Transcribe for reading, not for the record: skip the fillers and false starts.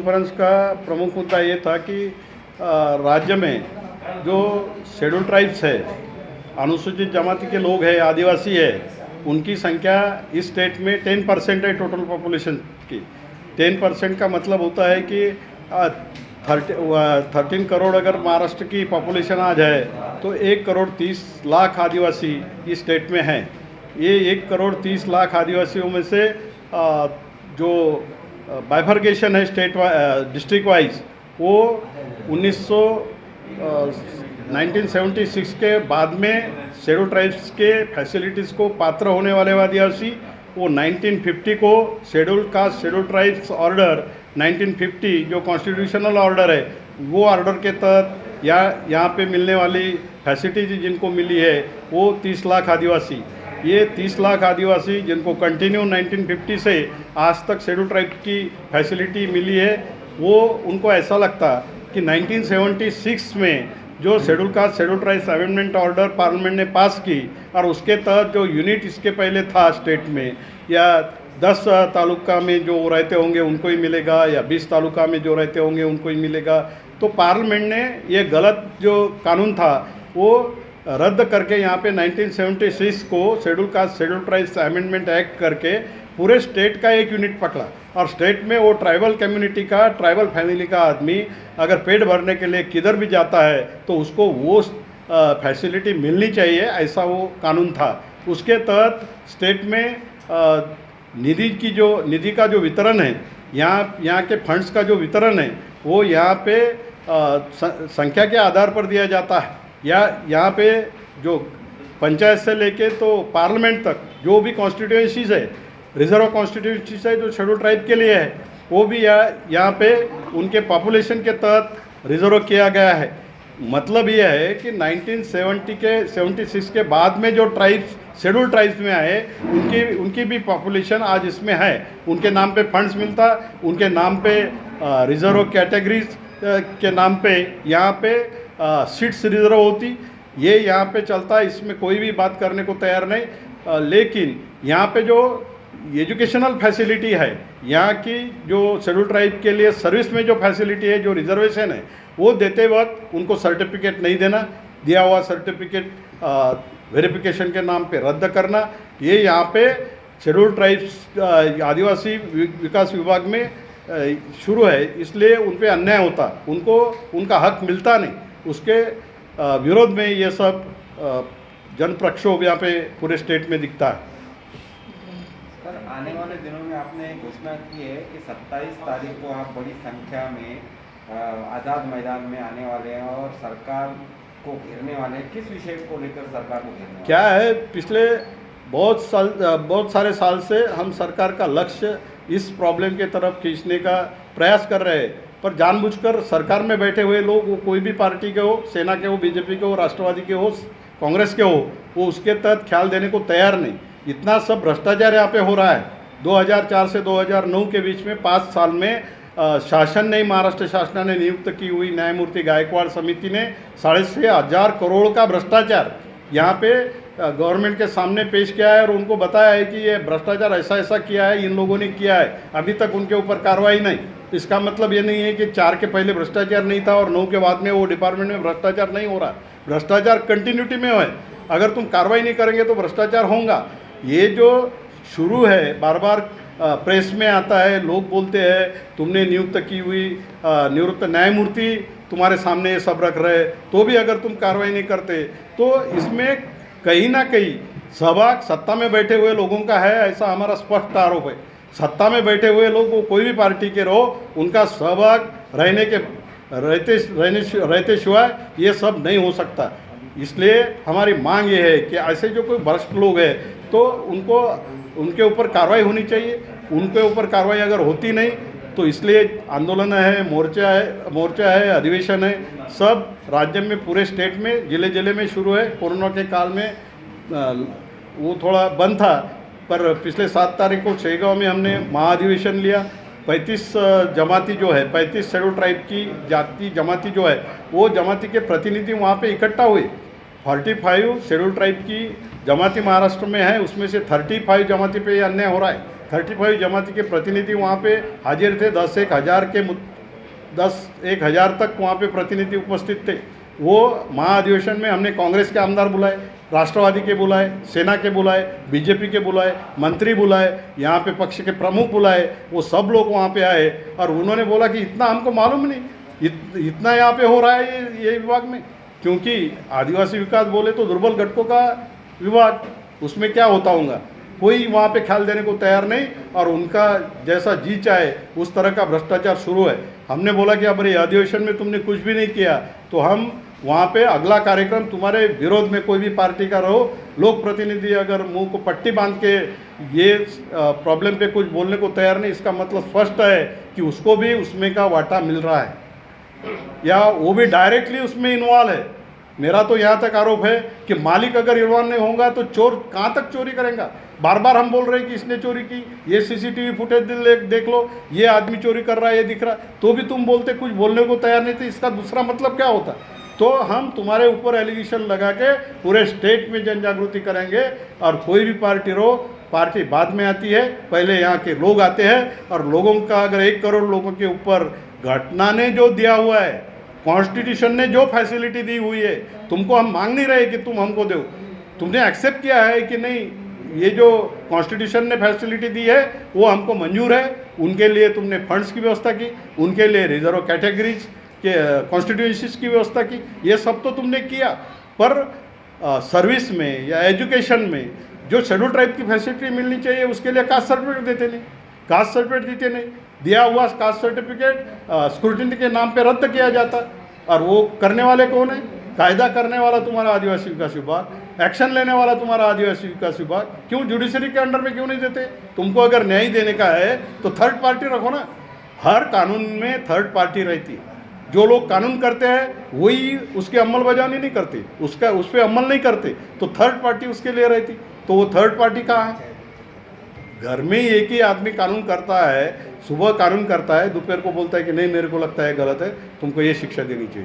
Conference का प्रमुख मुद्दा ये था कि राज्य में जो शेड्यूल ट्राइब्स है, अनुसूचित जमाती के लोग हैं, आदिवासी है, उनकी संख्या इस स्टेट में 10% है टोटल पॉपुलेशन की। 10% का मतलब होता है कि 13 करोड़ अगर महाराष्ट्र की पॉपुलेशन आ जाए तो 1,30,00,000 आदिवासी इस स्टेट में हैं। ये 1,30,00,000 आदिवासियों में से जो बाइफर्केशन है स्टेट डिस्ट्रिक्ट वाइज, वो 1976 के बाद में शेड्यूल ट्राइब्स के फैसिलिटीज़ को पात्र होने वाले आदिवासी, वो 1950 को schedule caste schedule tribes order 1950 जो कॉन्स्टिट्यूशनल ऑर्डर है, वो ऑर्डर के तहत यहाँ पे मिलने वाली फैसिलिटीज जिनको मिली है वो 30 लाख आदिवासी। ये 30 लाख आदिवासी जिनको कंटिन्यू 1950 से आज तक शेड्यूल ट्राइब की फैसिलिटी मिली है, वो उनको ऐसा लगता कि 1976 में जो schedule caste schedule tribes amendment order parliament ने पास की और उसके तहत जो यूनिट इसके पहले था स्टेट में, या 10 तालुका में जो रहते होंगे उनको ही मिलेगा या 20 तालुका में जो रहते होंगे उनको ही मिलेगा, तो पार्लियामेंट ने ये गलत जो कानून था वो रद्द करके यहाँ पे 1976 को schedule caste schedule tribes amendment act करके पूरे स्टेट का एक यूनिट पकड़ा। और स्टेट में वो ट्राइबल कम्युनिटी का, ट्राइबल फैमिली का आदमी अगर पेट भरने के लिए किधर भी जाता है तो उसको वो फैसिलिटी मिलनी चाहिए, ऐसा वो कानून था। उसके तहत स्टेट में निधि का जो वितरण है, यहाँ के फंड्स का जो वितरण है, वो यहाँ पे संख्या के आधार पर दिया जाता है। या यहाँ पे जो पंचायत से लेके तो पार्लियामेंट तक जो भी कॉन्स्टिट्यूएंसीज है, रिजर्व कॉन्स्टिट्यूएंसीज है जो शेड्यूल ट्राइब के लिए है, वो भी यहाँ पे उनके पॉपुलेशन के तहत रिजर्व किया गया है। मतलब ये है कि 1976 के बाद में जो ट्राइब्स शेड्यूल ट्राइब्स में आए, उनकी भी पॉपुलेशन आज इसमें है। उनके नाम पे फंड्स मिलता, उनके नाम पे रिजर्व कैटेगरीज के नाम पे यहाँ पे सीट्स रिजर्व होती, ये यहाँ पे चलता है, इसमें कोई भी बात करने को तैयार नहीं। लेकिन यहाँ पे जो एजुकेशनल फैसिलिटी है, यहाँ की जो शेड्यूल ट्राइब के लिए सर्विस में जो फैसिलिटी है, जो रिजर्वेशन है, वो देते वक्त उनको सर्टिफिकेट नहीं देना, दिया हुआ सर्टिफिकेट वेरिफिकेशन के नाम पे रद्द करना, ये यहाँ पे शेड्यूल ट्राइब्स आदिवासी विकास विभाग में शुरू है। इसलिए उन पे अन्याय होता, उनको उनका हक मिलता नहीं। उसके विरोध में ये सब जन प्रक्षोभ यहाँ पे पूरे स्टेट में दिखता है। सर, आने वाले दिनों में आपने घोषणा की है कि 27 तारीख को आप बड़ी संख्या में आज़ाद मैदान में आने वाले हैं और सरकार को घेरने वाले हैं। किस विषय को लेकर सरकार को घेरने वाले? क्या है, पिछले बहुत सारे साल से हम सरकार का लक्ष्य इस प्रॉब्लम के तरफ खींचने का प्रयास कर रहे हैं, पर जानबूझकर सरकार में बैठे हुए लोग, वो कोई भी पार्टी के हो, सेना के हो, बीजेपी के हो, राष्ट्रवादी के हो, कांग्रेस के हो, वो उसके तहत ख्याल देने को तैयार नहीं। इतना सब भ्रष्टाचार यहाँ पे हो रहा है। 2004 से 2009 के बीच में 5 साल में शासन ने, महाराष्ट्र शासन ने नियुक्त की हुई न्यायमूर्ति गायकवाड़ समिति ने 6,500 करोड़ का भ्रष्टाचार यहाँ पे गवर्नमेंट के सामने पेश किया है और उनको बताया है कि ये भ्रष्टाचार ऐसा ऐसा किया है, इन लोगों ने किया है। अभी तक उनके ऊपर कार्रवाई नहीं। इसका मतलब ये नहीं है कि 4 के पहले भ्रष्टाचार नहीं था और 9 के बाद में वो डिपार्टमेंट में भ्रष्टाचार नहीं हो रहा। भ्रष्टाचार कंटिन्यूटी में है। अगर तुम कार्रवाई नहीं करेंगे तो भ्रष्टाचार होगा। ये जो शुरू है, बार बार प्रेस में आता है, लोग बोलते हैं तुमने नियुक्त की हुई निवृत्त न्यायमूर्ति तुम्हारे सामने ये सब रख रहे, तो भी अगर तुम कार्रवाई नहीं करते तो इसमें कहीं ना कहीं सहभाग सत्ता में बैठे हुए लोगों का है, ऐसा हमारा स्पष्ट आरोप है। सत्ता में बैठे हुए लोग, वो कोई भी पार्टी के रहो, उनका सहभाग रहते सिवाय ये सब नहीं हो सकता। इसलिए हमारी मांग ये है कि ऐसे जो कोई भ्रष्ट लोग हैं तो उनके ऊपर कार्रवाई होनी चाहिए। उनके ऊपर कार्रवाई अगर होती नहीं तो इसलिए आंदोलन है, मोर्चा है, अधिवेशन है, सब राज्य में, पूरे स्टेट में, जिले में शुरू है। कोरोना के काल में वो थोड़ा बंद था, पर पिछले 7 तारीख को शेगांव में हमने महाअधिवेशन लिया। 35 जमाती जो है, 35 शेड्यूल ट्राइब की जमाती जो है, वो जमाती के प्रतिनिधि वहाँ पे इकट्ठा हुए। 45 शेड्यूल ट्राइब की जमाती महाराष्ट्र में है, उसमें से 35 जमाती पे अन्याय हो रहा है। 35 जमाती के प्रतिनिधि वहाँ पे हाजिर थे। 10-1 हज़ार के 10,000 तक वहाँ पे प्रतिनिधि उपस्थित थे। वो महाअधिवेशन में हमने कांग्रेस के आमदार बुलाए, राष्ट्रवादी के बुलाए, सेना के बुलाए, बीजेपी के बुलाए, मंत्री बुलाए, यहाँ पे पक्ष के प्रमुख बुलाए, वो सब लोग वहाँ पे आए और उन्होंने बोला कि इतना हमको मालूम नहीं, इतना यहाँ पे हो रहा है ये विभाग में। क्योंकि आदिवासी विकास बोले तो दुर्बल घटकों का विभाग, उसमें क्या होता होगा, कोई वहाँ पे ख्याल देने को तैयार नहीं और उनका जैसा जी चाहे उस तरह का भ्रष्टाचार शुरू है। हमने बोला कि अब ये अधिवेशन में तुमने कुछ भी नहीं किया तो हम वहाँ पे अगला कार्यक्रम तुम्हारे विरोध में कोई भी पार्टी का रहो, लोक प्रतिनिधि अगर मुंह को पट्टी बांध के ये प्रॉब्लम पे कुछ बोलने को तैयार नहीं, इसका मतलब स्पष्ट है कि उसको भी उसमें का वाटा मिल रहा है या वो भी डायरेक्टली उसमें इन्वॉल्व है। मेरा तो यहाँ तक आरोप है कि मालिक अगर इन्वॉल्व नहीं होगा तो चोर कहाँ तक चोरी करेगा। बार बार हम बोल रहे हैं कि इसने चोरी की, ये सीसीटीवी फुटेज देख लो, ये आदमी चोरी कर रहा है, ये दिख रहा, तो भी तुम बोलते कुछ बोलने को तैयार नहीं थे। इसका दूसरा मतलब क्या होता? तो हम तुम्हारे ऊपर एलिगेशन लगा के पूरे स्टेट में जन जागृति करेंगे और कोई भी पार्टी रहो, पार्टी बाद में आती है, पहले यहाँ के लोग आते हैं। और लोगों का अगर 1 करोड़ लोगों के ऊपर घटना ने जो दिया हुआ है, कॉन्स्टिट्यूशन ने जो फैसिलिटी दी हुई है, तुमको हम मांग नहीं रहे कि तुम हमको दो, तुमने एक्सेप्ट किया है कि नहीं ये जो कॉन्स्टिट्यूशन ने फैसिलिटी दी है वो हमको मंजूर है। उनके लिए तुमने फंड्स की व्यवस्था की, उनके लिए रिजर्व कैटेगरीज के कॉन्स्टिट्यूंसीज की व्यवस्था की, ये सब तो तुमने किया। पर सर्विस में या एजुकेशन में जो शेड्यूल ट्राइब की फैसिलिटी मिलनी चाहिए उसके लिए कास्ट सर्टिफिकेट देते नहीं, कास्ट सर्टिफिकेट देते नहीं, दिया हुआ कास्ट सर्टिफिकेट स्क्रूटिनी के नाम पे रद्द किया जाता। और वो करने वाले कौन है? कायदा करने वाला तुम्हारा आदिवासी विकास विभाग, एक्शन लेने वाला तुम्हारा आदिवासी विकास विभाग। क्यों जुडिशरी के अंडर में क्यों नहीं देते? तुमको अगर न्याय देने का है तो थर्ड पार्टी रखो ना। हर कानून में थर्ड पार्टी रहती है, जो लोग कानून करते हैं वही उसकी अमलबजावनी नहीं करते, उस पर अमल नहीं करते, तो थर्ड पार्टी उसके लिए रहती। तो वो थर्ड पार्टी कहाँ है? घर में एक ही आदमी कानून करता है, सुबह कानून करता है, दोपहर को बोलता है कि नहीं मेरे को लगता है गलत है, तुमको ये शिक्षा देनी चाहिए।